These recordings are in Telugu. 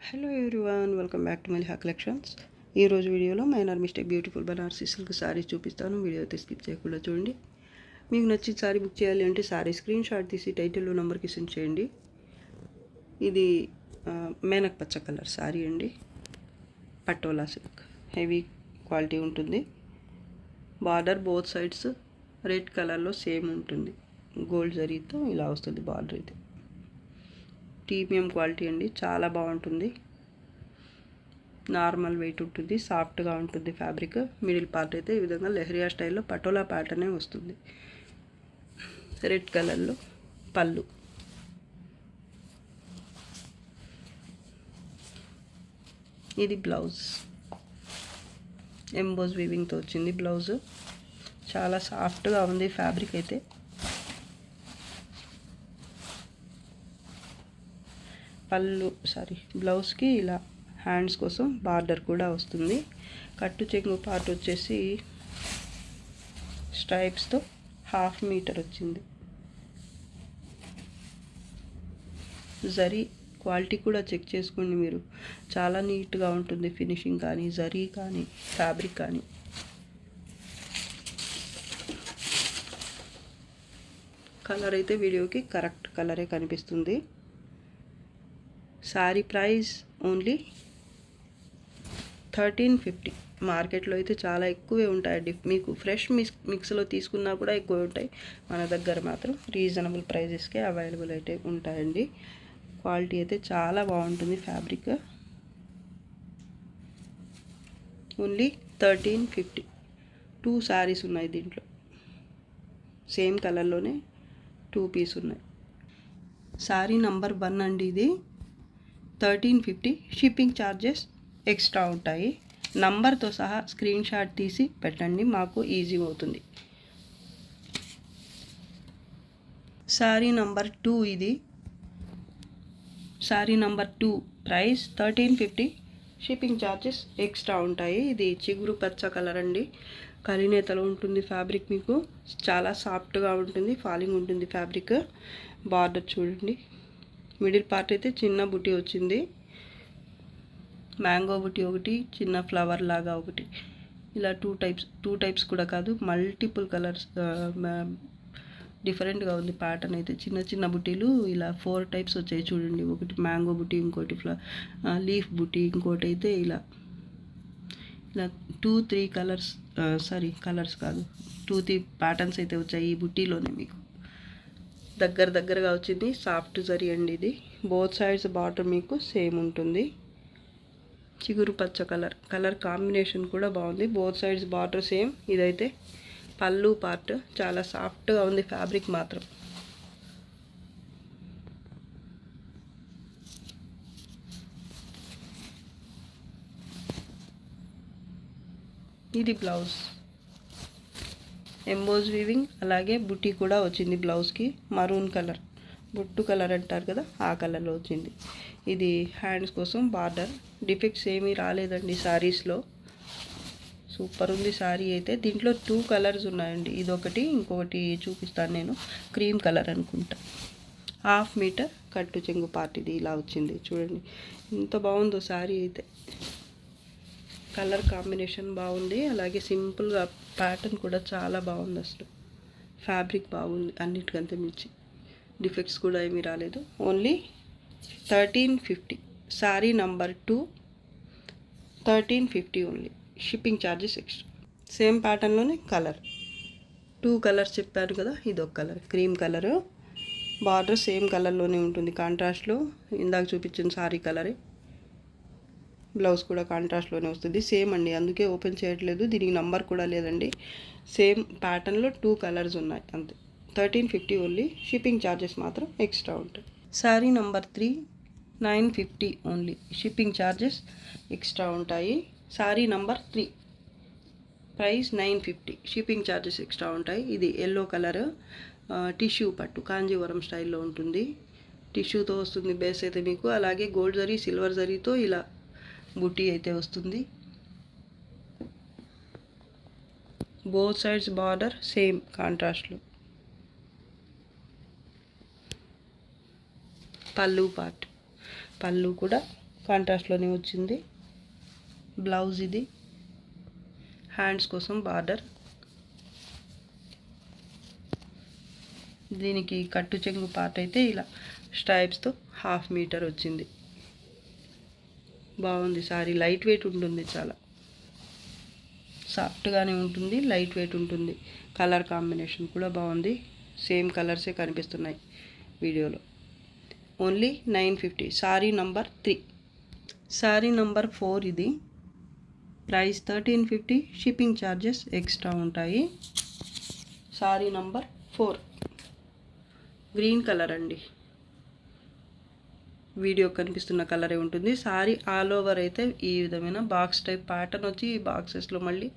Hello everyone, welcome back to Maliha collections. ఈరోజు వీడియోలో minor mistake beautiful Banarasi silk saris చూపిస్తాను. వీడియో అయితే స్కిప్ చేయకుండా చూడండి. మీకు నచ్చిన సారీ బుక్ చేయాలి అంటే సారీ స్క్రీన్ షాట్ తీసి టైటిల్లో నెంబర్కి సెండ్ చేయండి. ఇది మేనక్ పచ్చ కలర్ సారీ అండి. పటోలా సిల్క్ హెవీ క్వాలిటీ ఉంటుంది. బార్డర్ బోత్ సైడ్స్ రెడ్ కలర్లో సేమ్ ఉంటుంది. గోల్డ్ జరీతో ఇలా వస్తుంది బార్డర్. అయితే ప్రీమియం క్వాలిటీ అండి, చాలా బాగుంటుంది. నార్మల్ వెయిట్ ఉంటుంది, సాఫ్ట్గా ఉంటుంది ఫ్యాబ్రిక్. మిడిల్ పార్ట్ అయితే ఈ విధంగా లెహరియా స్టైల్లో పటోలా ప్యాటర్నే వస్తుంది. రెడ్ కలర్లో పళ్ళు. ఇది బ్లౌజ్, ఎంబోజ్ వీవింగ్తో వచ్చింది బ్లౌజ్. చాలా సాఫ్ట్గా ఉంది ఫ్యాబ్రిక్ అయితే. బ్లౌజ్కి ఇలా హ్యాండ్స్ కోసం బార్డర్ కూడా వస్తుంది. కట్టు చెంగు పార్ట్ వచ్చేసి స్ట్రైప్స్తో 1/2 మీటర్ వచ్చింది. జరీ క్వాలిటీ కూడా చెక్ చేసుకోండి మీరు, చాలా నీట్గా ఉంటుంది. ఫినిషింగ్ కానీ, జరీ కానీ, ఫ్యాబ్రిక్ కానీ. కలర్ అయితే వీడియోకి కరెక్ట్ కలరే కనిపిస్తుంది. Sorry price only 1350. మార్కెట్లో అయితే చాలా ఎక్కువే ఉంటాయండి. మీకు ఫ్రెష్ మిక్స్లో తీసుకున్నా కూడా ఎక్కువ ఉంటాయి. మన దగ్గర మాత్రం రీజనబుల్ ప్రైజెస్కే అవైలబుల్ అయితే ఉంటాయండి. క్వాలిటీ అయితే చాలా బాగుంటుంది ఫ్యాబ్రిక్. ఓన్లీ 1350. 2 శారీస్ ఉన్నాయి దీంట్లో, సేమ్ కలర్లోనే 2 పీస్ ఉన్నాయి. శారీ నంబర్ 1 అండి ఇది. 1350. షిప్పింగ్ ఛార్జెస్ ఎక్స్ట్రా ఉంటాయి. నంబర్తో సహా స్క్రీన్ షాట్ తీసి పెట్టండి, మాకు ఈజీ అవుతుంది. శారీ నంబర్ 2 ఇది. Sari number 2 price 1350. Shipping charges extra ఉంటాయి. ఇది చిగురు పచ్చ కలర్ అండి. కలినేతలో ఉంటుంది ఫ్యాబ్రిక్. మీకు చాలా సాఫ్ట్గా ఉంటుంది, ఫాలింగ్ ఉంటుంది ఫ్యాబ్రిక్. బార్డర్ చూడండి. మిడిల్ పార్ట్ అయితే చిన్న బుటీ వచ్చింది. మ్యాంగో బుటీ ఒకటి, చిన్న ఫ్లవర్ లాగా ఒకటి. ఇలా టూ టైప్స్ కూడా కాదు, మల్టిపుల్ కలర్స్ డిఫరెంట్గా ఉంది ప్యాటర్న్ అయితే. చిన్న చిన్న బుటీలు ఇలా 4 టైప్స్ వచ్చాయి చూడండి. ఒకటి మ్యాంగో బుటీ, ఇంకోటి లీఫ్ బుటీ, ఇంకోటి అయితే ఇలా 2-3 కలర్స్ కలర్స్ కాదు, 2-3 ప్యాటర్న్స్ అయితే వచ్చాయి ఈ బుటీలోనే. మీకు దగ్గరగా వచ్చింది. సాఫ్ట్ జరీ అండి ఇది. బోత్ సైడ్స్ బార్డర్ మీకు సేమ్ ఉంటుంది. చిగురు పచ్చ కలర్ కాంబినేషన్ కూడా బాగుంది. Both sides border same. ఇదైతే పళ్ళు పార్ట్. చాలా సాఫ్ట్గా ఉంది ఫ్యాబ్రిక్ మాత్రం. ఇది బ్లౌజ్, ఎంబోజ్ వీవింగ్, అలాగే బుటీ కూడా వచ్చింది బ్లౌజ్కి. మరూన్ కలర్, బొట్టు కలర్ అంటారు కదా, ఆ కలర్లో వచ్చింది. ఇది హ్యాండ్స్ కోసం బార్డర్. డిఫెక్ట్స్ ఏమీ రాలేదండి శారీస్లో. సూపర్ ఉంది శారీ అయితే. దీంట్లో 2 కలర్స్ ఉన్నాయండి. ఇదొకటి, ఇంకొకటి చూపిస్తాను నేను. క్రీమ్ కలర్ అనుకుంటా. 1/2 మీటర్ కట్టు చెంగు పార్ట్. ఇది ఇలా వచ్చింది చూడండి. ఎంత బాగుందో శారీ అయితే. కలర్ కాంబినేషన్ బాగుంది, అలాగే సింపుల్గా ప్యాటర్న్ కూడా చాలా బాగుంది. అసలు ఫ్యాబ్రిక్ బాగుంది అన్నిటికంటే మించి. డిఫెక్ట్స్ కూడా ఏమీ రాలేదు. Only 1350. Sari number 2 1350 only. Shipping charges extra. Same ప్యాటర్న్లోనే కలర్ 2 కలర్స్ చెప్పాను కదా, ఇదొక colour cream colour. Border same కలర్లోనే ఉంటుంది కాంట్రాస్ట్లో. ఇందాక చూపించిన శారీ కలరే. బ్లౌజ్ కూడా కాంట్రాస్ట్లోనే వస్తుంది. సేమ్ అండి, అందుకే ఓపెన్ చేయట్లేదు. దీనికి నంబర్ కూడా లేదండి. సేమ్ ప్యాటర్న్లో 2 కలర్స్ ఉన్నాయి అంతే. 1350 ఓన్లీ. షిప్పింగ్ ఛార్జెస్ మాత్రం ఎక్స్ట్రా ఉంటాయి. Sari number 3 950 only. Shipping charges extra ఉంటాయి. Sari number 3 price 950. Shipping charges extra ఉంటాయి. ఇది ఎల్లో కలర్, టిష్యూ పట్టు, కాంజీవరం స్టైల్లో ఉంటుంది. టిష్యూతో వస్తుంది బేస్ అయితే మీకు. అలాగే గోల్డ్ జరీ, సిల్వర్ జరీతో ఇలా బుటీ అయితే వస్తుంది. బోత్ సైడ్స్ బార్డర్ సేమ్ కాంట్రాస్ట్లో. పళ్ళు పార్ట్, పళ్ళు కూడా కాంట్రాస్ట్లోనే వచ్చింది. బ్లౌజ్ ఇది. హ్యాండ్స్ కోసం బార్డర్. దీనికి కట్టు చెంగు పార్ట్ అయితే ఇలా స్ట్రైప్స్తో 1/2 మీటర్ వచ్చింది. బాగుంది సారీ. లైట్ వెయిట్ ఉంటుంది, చాలా సాఫ్ట్గానే ఉంటుంది, లైట్ వెయిట్ ఉంటుంది. కలర్ కాంబినేషన్ కూడా బాగుంది. సేమ్ కలర్సే కనిపిస్తున్నాయి వీడియోలో. Only 950. Sorry number 3. Sorry number 4 ఇది. ప్రైస్ 1350. షిప్పింగ్ ఛార్జెస్ ఎక్స్ట్రా ఉంటాయి. సారీ నంబర్ 4 గ్రీన్ కలర్ అండి. వీడియో కనిపిస్తున్న కలరే ఉంటుంది. సారీ ఆల్ ఓవర్ అయితే ఈ విధమైన బాక్స్ టైప్ ప్యాటర్న్ వచ్చి ఈ బాక్సెస్లో మళ్ళీ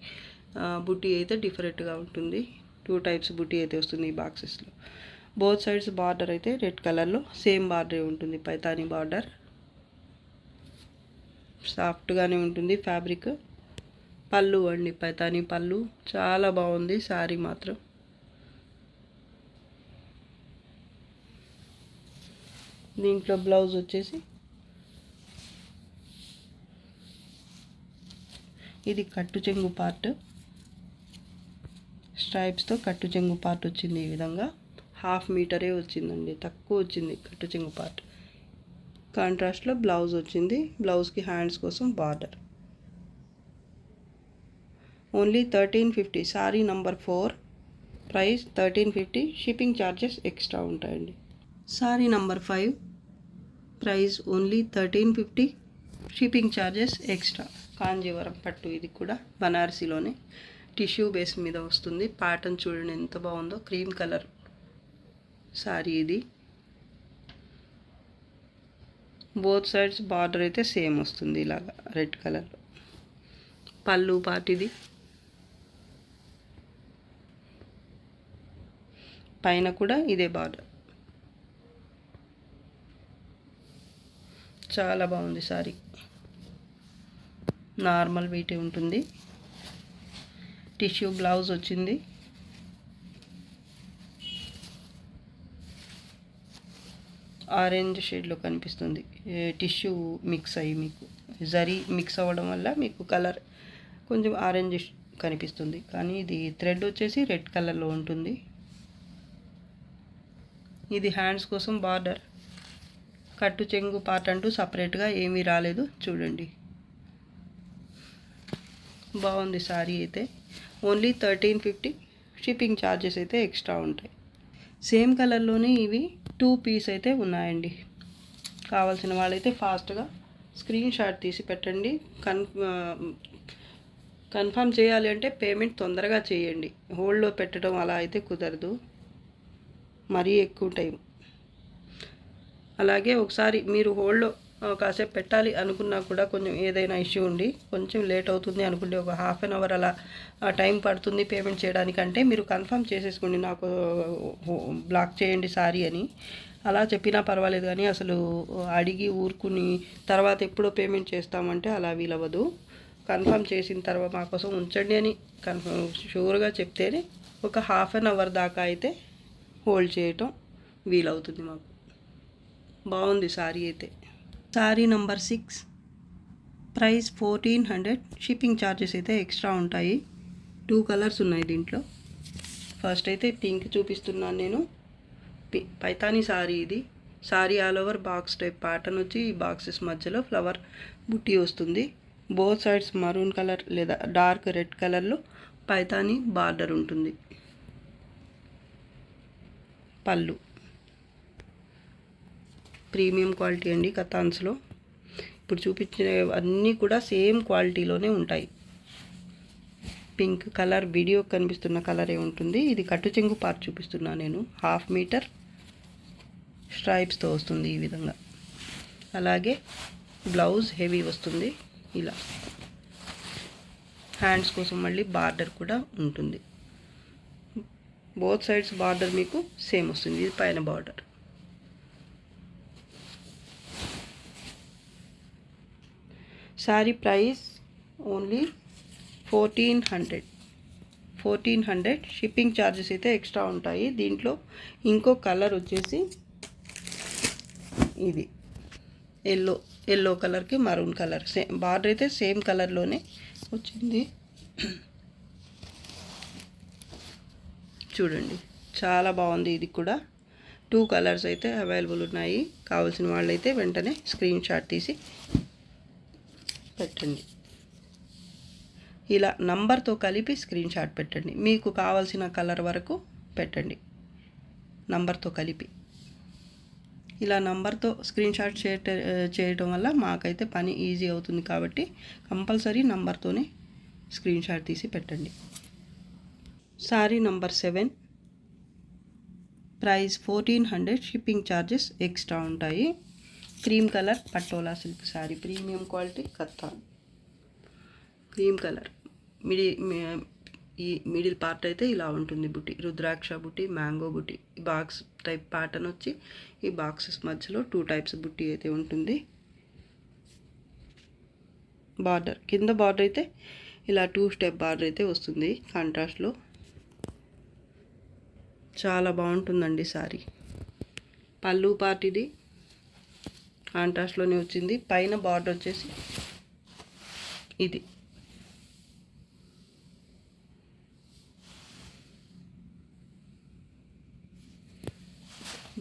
బుట్టి అయితే డిఫరెంట్గా ఉంటుంది. 2 టైప్స్ బుట్టి అయితే వస్తుంది ఈ బాక్సెస్లో. బోత్ సైడ్స్ బార్డర్ అయితే రెడ్ కలర్లో సేమ్ బార్డరే ఉంటుంది. పైతానీ బార్డర్. సాఫ్ట్గానే ఉంటుంది ఫ్యాబ్రిక్. పళ్ళు అండి, పైతానీ పళ్ళు. చాలా బాగుంది సారీ మాత్రం. దీంట్లో బ్లౌజ్ వచ్చేసి ఇది కట్టు చెంగు పార్ట్. స్ట్రైప్స్తో కట్టు చెంగు పార్ట్ వచ్చింది. ఈ విధంగా 1/2 మీటరే వచ్చిందండి, తక్కువ వచ్చింది కట్టు చెంగు పార్ట్. కాంట్రాస్ట్లో బ్లౌజ్ వచ్చింది. బ్లౌజ్కి హ్యాండ్స్ కోసం border. Only 1350. Sari number 4 price 1350. Shipping charges extra ఉంటాయండి. Sari number 5 price only 1350. Shipping charges extra. Kanjeevaram పట్టు. ఇది కూడా బనారసీలోనే టిష్యూ బేస్ మీద వస్తుంది. ప్యాటర్న్ చూడండి ఎంత బాగుందో. క్రీమ్ కలర్ సారీ ఇది. బోత్ సైడ్స్ బార్డర్ అయితే సేమ్ వస్తుంది ఇలాగా రెడ్ కలర్. పళ్ళు పార్ట్ ఇది. పైన కూడా ఇదే బార్డర్. చాలా బాగుంది సారీ. నార్మల్ వెయిట్ ఉంటుంది. టిష్యూ బ్లౌజ్ వచ్చింది. ఆరెంజ్ షేడ్లో కనిపిస్తుంది. టిష్యూ మిక్స్ అయ్యి మీకు జరీ మిక్స్ అవ్వడం వల్ల మీకు కలర్ కొంచెం ఆరెంజ్ కనిపిస్తుంది. కానీ ఇది థ్రెడ్ వచ్చేసి రెడ్ కలర్లో ఉంటుంది. ఇది హ్యాండ్స్ కోసం బార్డర్. కట్టు చెంగు పార్ట్ అంటూ సపరేట్గా ఏమీ రాలేదు. చూడండి బాగుంది సారీ అయితే. ఓన్లీ 1350. షిప్పింగ్ ఛార్జెస్ అయితే ఎక్స్ట్రా ఉంటాయి. సేమ్ కలర్లోనే ఇవి 2 పీస్ అయితే ఉన్నాయండి. కావాల్సిన వాళ్ళైతే ఫాస్ట్గా స్క్రీన్ షాట్ తీసి పెట్టండి. కన్ఫర్మ్ చేయాలి అంటే పేమెంట్ తొందరగా చేయండి. హోల్డ్లో పెట్టడం అలా అయితే కుదరదు, మరీ ఎక్కువ టైం. అలాగే ఒకసారి మీరు హోల్డ్లో కాసేపు పెట్టాలి అనుకున్నా కూడా కొంచెం ఏదైనా ఇష్యూ ఉండి కొంచెం లేట్ అవుతుంది అనుకుంటే ఒక 1/2 అవర్ అలా టైం పడుతుంది పేమెంట్ చేయడానికంటే మీరు కన్ఫర్మ్ చేసేసుకోండి, నాకు బ్లాక్ చేయండి సారీ అని. అలా చెప్పినా పర్వాలేదు, కానీ అసలు అడిగి ఊరుకుని తర్వాత ఎప్పుడో పేమెంట్ చేస్తామంటే అలా వీలవ్వదు. కన్ఫర్మ్ చేసిన తర్వాత మా కోసం ఉంచండి అని షూర్గా చెప్తేనే ఒక 1/2 అవర్ దాకా అయితే హోల్డ్ చేయటం వీలవుతుంది మాకు. బాగుంది సారీ అయితే. Sorry number 6 price 1400. Shipping charges అయితే ఎక్స్ట్రా ఉంటాయి. 2 కలర్స్ ఉన్నాయి దీంట్లో. ఫస్ట్ అయితే పింక్ చూపిస్తున్నాను నేను. పైతానీ సారీ ఇది. Sorry all over box type pattern వచ్చి ఈ బాక్సెస్ మధ్యలో ఫ్లవర్ బుట్టి వస్తుంది. బోత్ సైడ్స్ మరూన్ కలర్ లేదా డార్క్ రెడ్ కలర్లో పైతానీ బార్డర్ ఉంటుంది. పళ్ళు ప్రీమియం క్వాలిటీ అండి కతాన్స్లో. ఇప్పుడు చూపించిన అన్నీ కూడా సేమ్ క్వాలిటీలోనే ఉంటాయి. పింక్ కలర్ వీడియో కనిపిస్తున్న కలరే ఉంటుంది. ఇది కట్టు చెంగు పార్ట్ చూపిస్తున్నాను నేను. 1/2 మీటర్ స్ట్రైప్స్తో వస్తుంది ఈ విధంగా. అలాగే బ్లౌజ్ హెవీ వస్తుంది ఇలా. హ్యాండ్స్ కోసం మళ్ళీ బార్డర్ కూడా ఉంటుంది. బోత్ సైడ్స్ బార్డర్ మీకు సేమ్ వస్తుంది. ఇది పైన border. Sorry price only 1400. Shipping charges అయితే ఎక్స్ట్రా ఉంటాయి. దీంట్లో ఇంకో కలర్ వచ్చేసి ఇది ఎల్లో ఎల్లో కలర్కి మరూన్ కలర్ సేమ్ బార్డర్ అయితే సేమ్ కలర్లోనే వచ్చింది. చూడండి చాలా బాగుంది. ఇది కూడా 2 కలర్స్ అయితే అవైలబుల్ ఉన్నాయి. కావాల్సిన వాళ్ళైతే వెంటనే స్క్రీన్ షాట్ తీసి పెట్టండి. ఇలా నంబర్తో కలిపి స్క్రీన్ షాట్ పెట్టండి. మీకు కావాల్సిన కలర్ వరకు పెట్టండి నంబర్తో కలిపి. ఇలా నంబర్తో స్క్రీన్ షాట్ చేయటం వల్ల మాకైతే పని ఈజీ అవుతుంది కాబట్టి కంపల్సరీ నంబర్తోనే స్క్రీన్ షాట్ తీసి పెట్టండి. Sari number 7 price 1400, shipping charges extra ఉంటాయి. Cream colour Patola silk sari, premium quality Katan. Cream colour ఈ మిడిల్ పార్ట్ అయితే ఇలా ఉంటుంది. బుట్టి రుద్రాక్ష బుట్టి, మ్యాంగో బుట్టి, బాక్స్ టైప్ ప్యాటర్న్ వచ్చి ఈ బాక్సెస్ మధ్యలో 2 టైప్స్ బుట్టి అయితే ఉంటుంది. బార్డర్ కింద బార్డర్ అయితే ఇలా 2 స్టెప్ బార్డర్ అయితే వస్తుంది కాంట్రాస్ట్లో. చాలా బాగుంటుందండి సారీ. పళ్ళు పార్ట్ ఇది కాంట్రాస్ట్లోనే వచ్చింది. పైన బార్డర్ వచ్చేసి ఇది.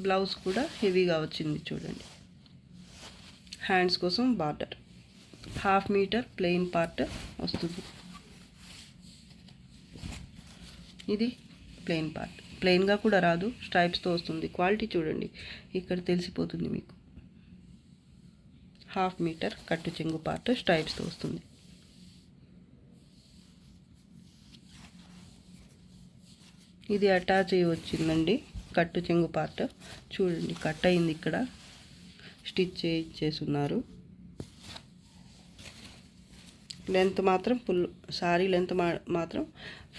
బ్లౌజ్ కూడా హెవీగా వచ్చింది చూడండి. హ్యాండ్స్ కోసం బార్డర్ 1/2 మీటర్ ప్లెయిన్ పార్ట్ వస్తుంది. ఇది ప్లెయిన్ పార్ట్. ప్లెయిన్గా కూడా రాదు, స్ట్రైప్స్తో వస్తుంది. క్వాలిటీ చూడండి, ఇక్కడ తెలిసిపోతుంది మీకు. 1/2 మీటర్ కట్టు చెంగు పార్ట్ స్ట్రైప్స్తో వస్తుంది. ఇది అటాచ్ అయ్యి వచ్చిందండి కట్టు చెంగు పార్ట్. చూడండి కట్ అయింది, ఇక్కడ స్టిచ్ చేస్తున్నారు. లెంత్ మాత్రం ఫుల్ సారీ లెంత్ మాత్రం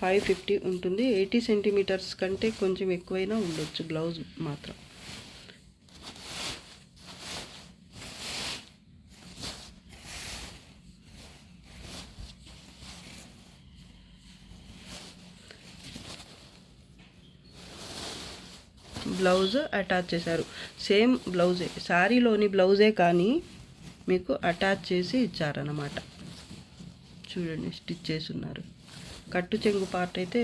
550 ఉంటుంది. 80 సెంటీమీటర్స్ కంటే కొంచెం ఎక్కువైనా ఉండొచ్చు బ్లౌజ్ మాత్రం. బ్లౌజ్ అటాచ్ చేశారు. సేమ్ బ్లౌజే, శారీలోని బ్లౌజే కానీ మీకు అటాచ్ చేసి ఇచ్చారన్నమాట. చూడండి స్టిచ్ చేస్తున్నారు. కట్టు చెంగు పార్ట్ అయితే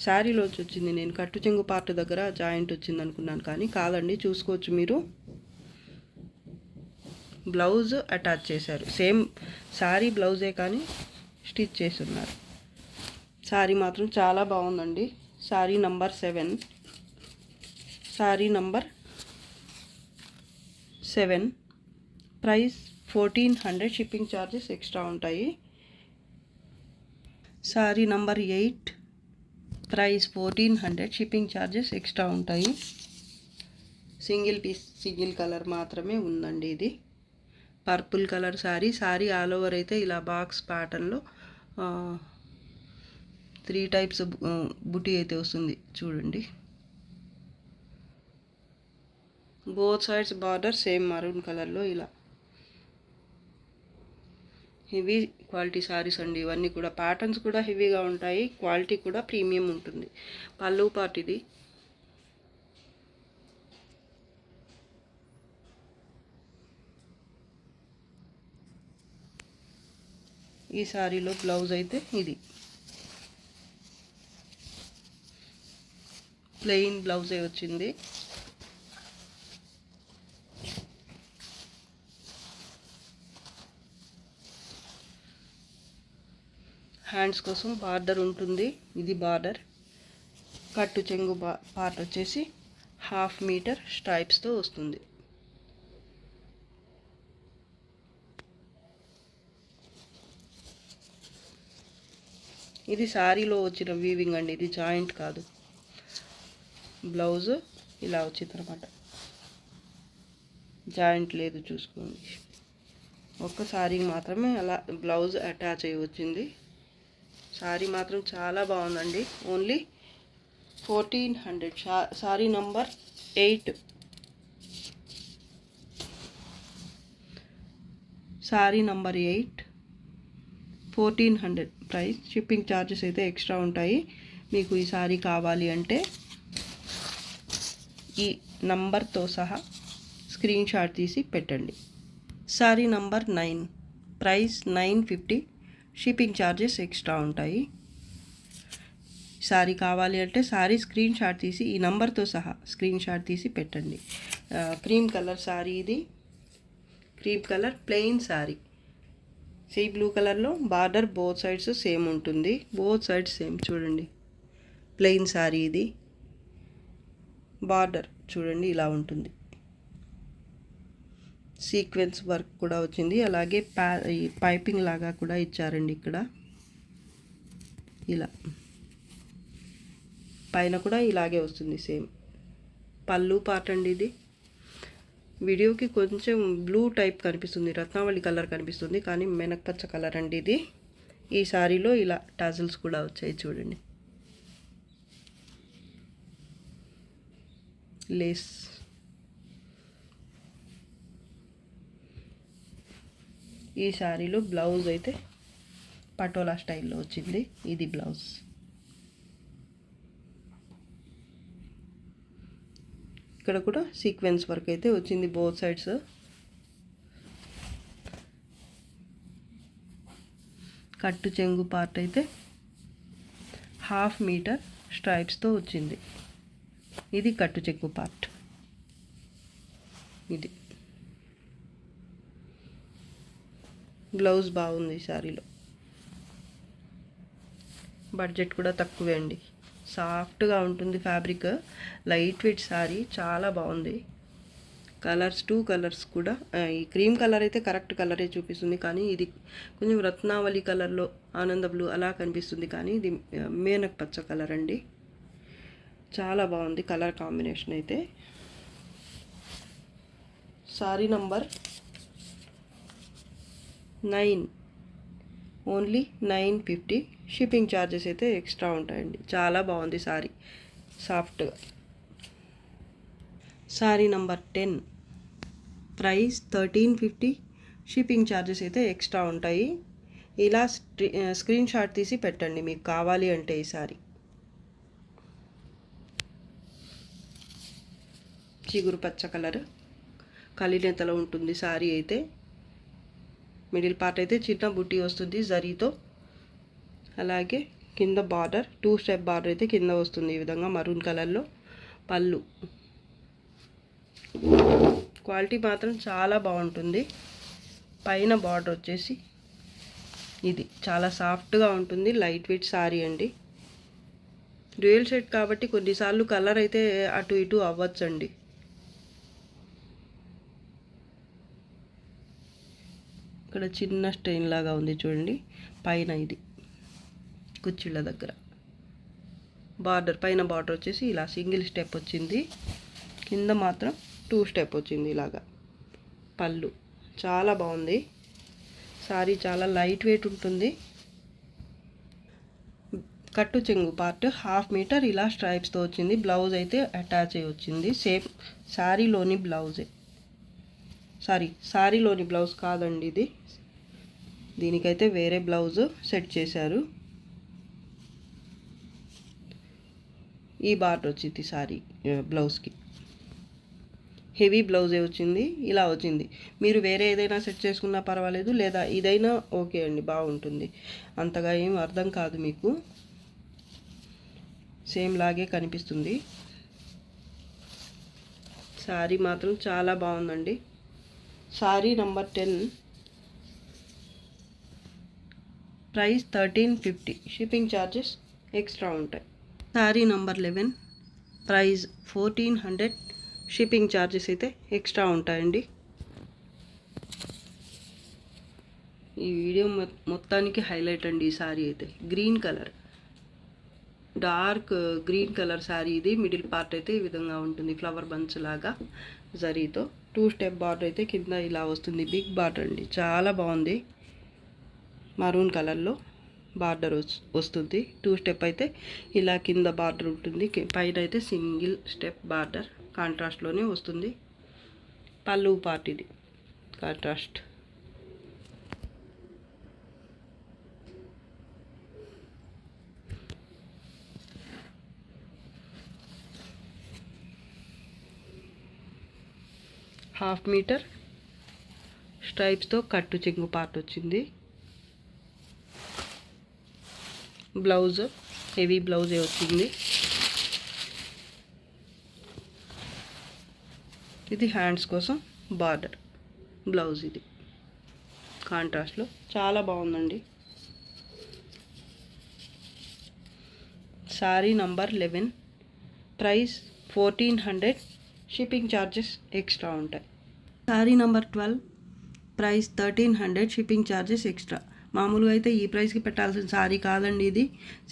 శారీలోంచి వచ్చింది. నేను కట్టు చెంగు పార్ట్ దగ్గర జాయింట్ వచ్చింది అనుకున్నాను, కానీ కాదండి. చూసుకోవచ్చు మీరు, బ్లౌజ్ అటాచ్ చేశారు. సేమ్ శారీ బ్లౌజే కానీ స్టిచ్ చేస్తున్నారు. శారీ మాత్రం చాలా బాగుందండి. Sari number 7. Sari number 7 price 1400, shipping charges extra ఉంటాయి. Sari number 8 price 1400, shipping charges extra ఉంటాయి. సింగిల్ పీస్ సింగిల్ కలర్ మాత్రమే ఉందండి. ఇది purple colour sari. Sari all over అయితే ఇలా బాక్స్ ప్యాటర్న్లో 3 టైప్స్ బుటీ అయితే వస్తుంది చూడండి. Both sides border same maroon కలర్లో ఇలా. హెవీ క్వాలిటీ సారీస్ అండి ఇవన్నీ కూడా. ప్యాటర్న్స్ కూడా హెవీగా ఉంటాయి, క్వాలిటీ కూడా ప్రీమియం ఉంటుంది. పళ్ళు పార్ట్ ఇది. ఈ సారీలో బ్లౌజ్ అయితే ఇది ప్లెయిన్ బ్లౌజే వచ్చింది. హ్యాండ్స్ కోసం బార్డర్ ఉంటుంది. ఇది బార్డర్. కట్టు చెంగు పార్ట్ వచ్చేసి 1/2 మీటర్ స్ట్రైప్స్తో వస్తుంది. ఇది శారీలో వచ్చిన వీవింగ్ అండి, ఇది జాయింట్ కాదు. బ్లౌజ్ ఇలా వచ్చింది అనమాట, జాయింట్ లేదు. చూసుకోండి, ఒక్క శారీకి మాత్రమే అలా బ్లౌజ్ అటాచ్ అయ్యి వచ్చింది. సారీ మాత్రం చాలా బాగుందండి. Only 1400. Sorry number 8. Sorry number 8 1400 price. Shipping charges అయితే ఎక్స్ట్రా ఉంటాయి. మీకు ఈ సారీ కావాలి అంటే ఈ నంబర్తో సహా స్క్రీన్ షాట్ తీసి పెట్టండి. Sari number 9, price 950, shipping charges extra ఉంటాయి. సారీ కావాలి అంటే సారీ స్క్రీన్ షాట్ తీసి ఈ నంబర్తో సహా స్క్రీన్ షాట్ తీసి పెట్టండి. క్రీమ్ కలర్ సారీ ఇది, cream colour plain sorry, sea blue కలర్లో బార్డర్ బోత్ సైడ్స్ సేమ్ ఉంటుంది, బోత్ సైడ్స్ సేమ్. చూడండి ప్లెయిన్ సారీ ఇది, బార్డర్ చూడండి ఇలా ఉంటుంది, సీక్వెన్స్ వర్క్ కూడా వచ్చింది, అలాగే పైపింగ్ లాగా కూడా ఇచ్చారండి ఇక్కడ. ఇలా పైన కూడా ఇలాగే వస్తుంది సేమ్. పళ్ళు పార్ట్ అండి ఇది. వీడియోకి కొంచెం బ్లూ టైప్ కనిపిస్తుంది, రత్నావళి కలర్ కనిపిస్తుంది, కానీ మెనక్పచ్చ కలర్ అండి ఇది. ఈ సారీలో ఇలా టాజిల్స్ కూడా వచ్చాయి చూడండి, లేస్. ఈ శారీలో బ్లౌజ్ అయితే పటోలా స్టైల్లో వచ్చింది, ఇది బ్లౌజ్. ఇక్కడ కూడా సీక్వెన్స్ వర్క్ అయితే వచ్చింది బోత్ సైడ్స్. కట్టు చెంగు పార్ట్ అయితే 1/2 మీటర్ స్ట్రైప్స్తో వచ్చింది, ఇది కట్టు చెంగు పార్ట్. ఇది బ్లౌజ్ బాగుంది ఈ శారీలో. బడ్జెట్ కూడా తక్కువే అండి, సాఫ్ట్గా ఉంటుంది ఫ్యాబ్రిక్, లైట్ వెయిట్ శారీ, చాలా బాగుంది. కలర్స్ 2 కలర్స్ కూడా, ఈ క్రీమ్ కలర్ అయితే కరెక్ట్ కలరే చూపిస్తుంది, కానీ ఇది కొంచెం రత్నావళి కలర్లో ఆనంద బ్లూ అలా కనిపిస్తుంది, కానీ ఇది మేనక్ పచ్చ కలర్ అండి. చాలా బాగుంది కలర్ కాంబినేషన్ అయితే. Sorry number 9, only 950, shipping charges అయితే ఎక్స్ట్రా ఉంటాయండి. చాలా బాగుంది సారీ, సాఫ్ట్గా. Sorry number 10, price 1350, shipping charges అయితే ఎక్స్ట్రా ఉంటాయి. ఇలా స్క్రీన్ షాట్ తీసి పెట్టండి మీకు కావాలి అంటే. ఈ సారీ చిగురు పచ్చ కలర్, కలినేతలో ఉంటుంది సారీ అయితే. మిడిల్ పార్ట్ అయితే చిన్న బుట్టి వస్తుంది జరీతో, అలాగే కింద బార్డర్ 2 స్టెప్ బార్డర్ అయితే కింద వస్తుంది ఈ విధంగా మరూన్ కలర్లో. పళ్ళు క్వాలిటీ మాత్రం చాలా బాగుంటుంది. పైన బార్డర్ వచ్చేసి ఇది చాలా సాఫ్ట్గా ఉంటుంది, లైట్ వెయిట్ సారీ అండి. డ్యూయల్ షేడ్ కాబట్టి కొన్నిసార్లు కలర్ అయితే అటు ఇటు అవ్వచ్చండి. ఇక్కడ చిన్న స్టెయిన్ లాగా ఉంది చూడండి పైన, ఇది కుచ్చిళ్ళ దగ్గర. బార్డర్ పైన బార్డర్ వచ్చేసి ఇలా సింగిల్ స్టెప్ వచ్చింది, కింద మాత్రం 2 స్టెప్ వచ్చింది ఇలాగా. పళ్ళు చాలా బాగుంది సారీ, చాలా లైట్ వెయిట్ ఉంటుంది. కట్టు చెంగు పార్ట్ 1/2 మీటర్ ఇలా స్ట్రైప్స్తో వచ్చింది. బ్లౌజ్ అయితే అటాచ్ అయ్యి వచ్చింది, సేమ్ శారీలోని బ్లౌజే. శారీలోని బ్లౌజ్ కాదండి ఇది, దీనికైతే వేరే బ్లౌజ్ సెట్ చేశారు. ఈ బార్డర్ వచ్చింది సారీ బ్లౌజ్కి, హెవీ బ్లౌజే వచ్చింది, ఇలా వచ్చింది. మీరు వేరే ఏదైనా సెట్ చేసుకున్నా పర్వాలేదు, లేదా ఇదైనా ఓకే అండి, బాగుంటుంది. అంతగా ఏం అర్థం కాదు మీకు, సేమ్ లాగే కనిపిస్తుంది. సారీ మాత్రం చాలా బాగుందండి. Sari number 10, price 1350, shipping charges extra ఉంటాయి. Sari number 11, price 1400, shipping charges అయితే ఎక్స్ట్రా ఉంటాయండి. ఈ వీడియో మొత్తానికి హైలైట్ అండి ఈ సారీ అయితే. Green colour, dark green colour sari ఇది. మిడిల్ పార్ట్ అయితే ఈ విధంగా ఉంటుంది, ఫ్లవర్ బంచ్ లాగా జరీతో. 2 స్టెప్ బార్డర్ అయితే కింద ఇలా వస్తుంది, బిగ్ బార్డర్ అండి, చాలా బాగుంది. మరూన్ కలర్లో బార్డర్ వస్తుంది. 2 స్టెప్ అయితే ఇలా కింద బార్డర్ ఉంటుంది, పైన అయితే సింగిల్ స్టెప్ బార్డర్ కాంట్రాస్ట్లోనే వస్తుంది. పళ్ళు పార్ట్ ఇది కాంట్రాస్ట్. ½ మీటర్ స్ట్రైప్స్తో కట్టు చెంగు పార్ట్ వచ్చింది. బ్లౌజ్ హెవీ బ్లౌజే వచ్చింది. ఇది హ్యాండ్స్ కోసం బార్డర్ బ్లౌజ్. ఇది కాంట్రాస్ట్లో చాలా బాగుందండి. Sari number 11, price 1400, shipping charges extra ఉంటాయి. Sari number 12, price 1300, shipping charges extra. మామూలుగా అయితే ఈ ప్రైస్కి పెట్టాల్సిన సారీ కాదండి, ఇది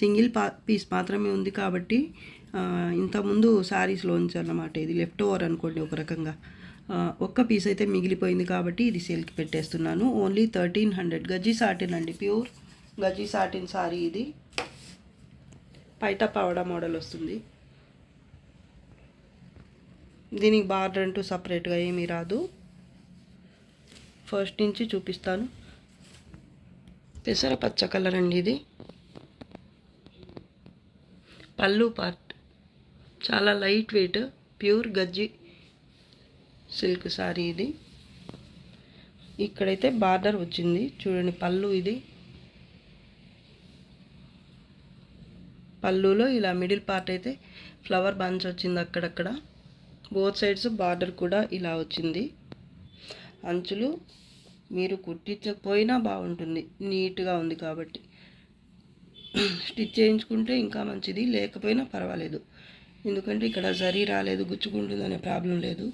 సింగిల్ పీస్ మాత్రమే ఉంది కాబట్టి ఇంతకుముందు శారీస్లోంచి అన్నమాట. ఇది లెఫ్ట్ ఓవర్ అనుకోండి ఒక రకంగా. ఒక్క పీస్ అయితే మిగిలిపోయింది కాబట్టి ఇది సేల్కి పెట్టేస్తున్నాను. ఓన్లీ 1300. గజ్జి సాటిన్ అండి, ప్యూర్ గజ్జి సాటిన్ సారీ. ఇది పైట పావడా మోడల్ వస్తుంది. దీనికి బార్డర్ అంటూ సపరేట్గా ఏమీ రాదు. ఫస్ట్ నుంచి చూపిస్తాను. పెసర పచ్చ కలర్ అండి ఇది. పళ్ళు పార్ట్ చాలా లైట్ వెయిట్ ప్యూర్ గజ్జి సిల్క్ సారీ ఇది. ఇక్కడైతే బార్డర్ వచ్చింది చూడండి. పళ్ళు ఇది. పళ్ళులో ఇలా మిడిల్ పార్ట్ అయితే ఫ్లవర్ బంచ్ వచ్చింది అక్కడక్కడ. బోత్ సైడ్స్ బార్డర్ కూడా ఇలా వచ్చింది. అంచులు మీరు కుట్టించకపోయినా బాగుంటుంది, నీట్గా ఉంది కాబట్టి. స్టిచ్ చేయించుకుంటే ఇంకా మంచిది, లేకపోయినా పర్వాలేదు. ఎందుకంటే ఇక్కడ జరీ రాలేదు, గుచ్చుకుంటుందనే ప్రాబ్లం లేదు.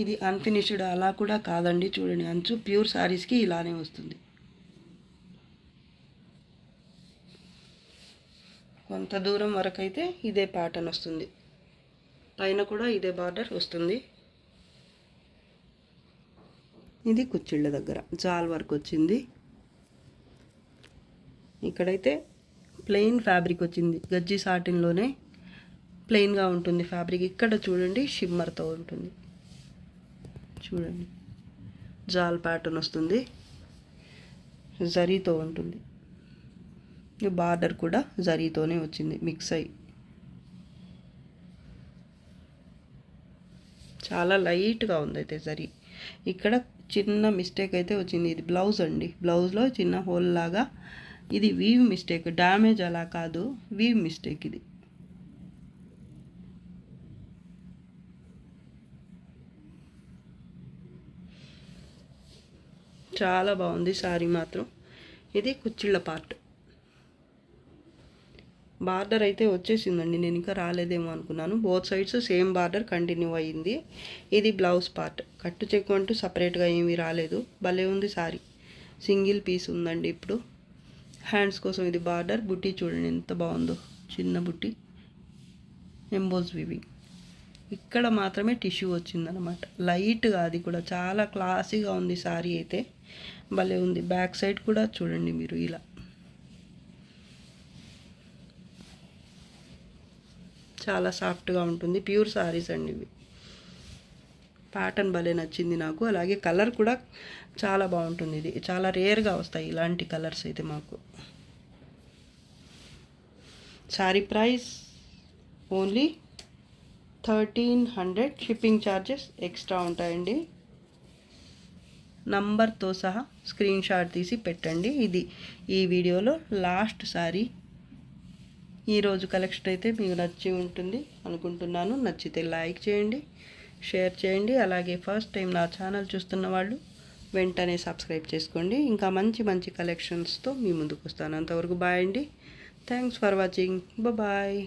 ఇది అన్ఫినిష్డ్ అలా కూడా కాదండి. చూడండి, అంచు ప్యూర్ శారీస్కి ఇలానే వస్తుంది. కొంత దూరం వరకు అయితే ఇదే ప్యాటర్న్ వస్తుంది. పైన కూడా ఇదే బార్డర్ వస్తుంది. ఇది కుచ్చిళ్ళ దగ్గర జాల్ వర్క్ వచ్చింది. ఇక్కడైతే ప్లెయిన్ ఫ్యాబ్రిక్ వచ్చింది. గజ్జి సాటిన్లోనే ప్లెయిన్గా ఉంటుంది ఫ్యాబ్రిక్. ఇక్కడ చూడండి షిమ్మర్తో ఉంటుంది. చూడండి జాల్ ప్యాటర్న్ వస్తుంది, జరీతో ఉంటుంది. ఈ బార్డర్ కూడా జరీతోనే వచ్చింది మిక్స్ అయ్యి. చాలా లైట్గా ఉంది అయితే జరీ. ఇక్కడ చిన్న మిస్టేక్ అయితే వచ్చింది. ఇది బ్లౌజ్ అండి. బ్లౌజ్లో చిన్న హోల్ లాగా. ఇది వీవ్ మిస్టేక్, డ్యామేజ్ అలా కాదు, వీవ్ మిస్టేక్ ఇది. చాలా బాగుంది సారీ మాత్రం. ఇది కుచ్చిళ్ళ పార్ట్. బార్డర్ అయితే వచ్చేసిందండి, నేను ఇంకా రాలేదేమో అనుకున్నాను. Both sides same border continue అయ్యింది. ఇది బ్లౌజ్ పార్ట్. కట్టు చెక్కు అంటూ సపరేట్గా ఏమీ రాలేదు. భలే ఉంది సారీ. సింగిల్ పీస్ ఉందండి ఇప్పుడు. హ్యాండ్స్ కోసం ఇది బార్డర్. బుట్టి చూడండి ఎంత బాగుందో, చిన్న బుట్టి, ఎంబోజ్ వివింగ్. ఇక్కడ మాత్రమే టిష్యూ వచ్చిందనమాట, లైట్గా. అది కూడా చాలా క్లాసీగా ఉంది సారీ అయితే, భలే ఉంది. బ్యాక్ సైడ్ కూడా చూడండి మీరు, ఇలా చాలా సాఫ్ట్గా ఉంటుంది. ప్యూర్ సారీస్ అండి ఇవి. ప్యాటర్న్ భలే నచ్చింది నాకు. అలాగే కలర్ కూడా చాలా బాగుంటుంది. ఇది చాలా రేర్గా వస్తాయి ఇలాంటి కలర్స్ అయితే మాకు. Sorry price only 1300, shipping charges extra ఉంటాయండి. నంబర్తో సహా స్క్రీన్ షాట్ తీసి పెట్టండి. ఇది ఈ వీడియోలో లాస్ట్ సారీ. ఈరోజు కలెక్షన్ అయితే మీకు నచ్చి ఉంటుంది అనుకుంటున్నాను. నచ్చితే లైక్ చేయండి, షేర్ చేయండి. అలాగే ఫస్ట్ టైం నా ఛానల్ చూస్తున్న వాళ్ళు వెంటనే సబ్స్క్రైబ్ చేసుకోండి. ఇంకా మంచి మంచి కలెక్షన్స్తో మీ ముందుకు వస్తాను. అంతవరకు బాయ్ అండి. Thanks for watching. బాయ్.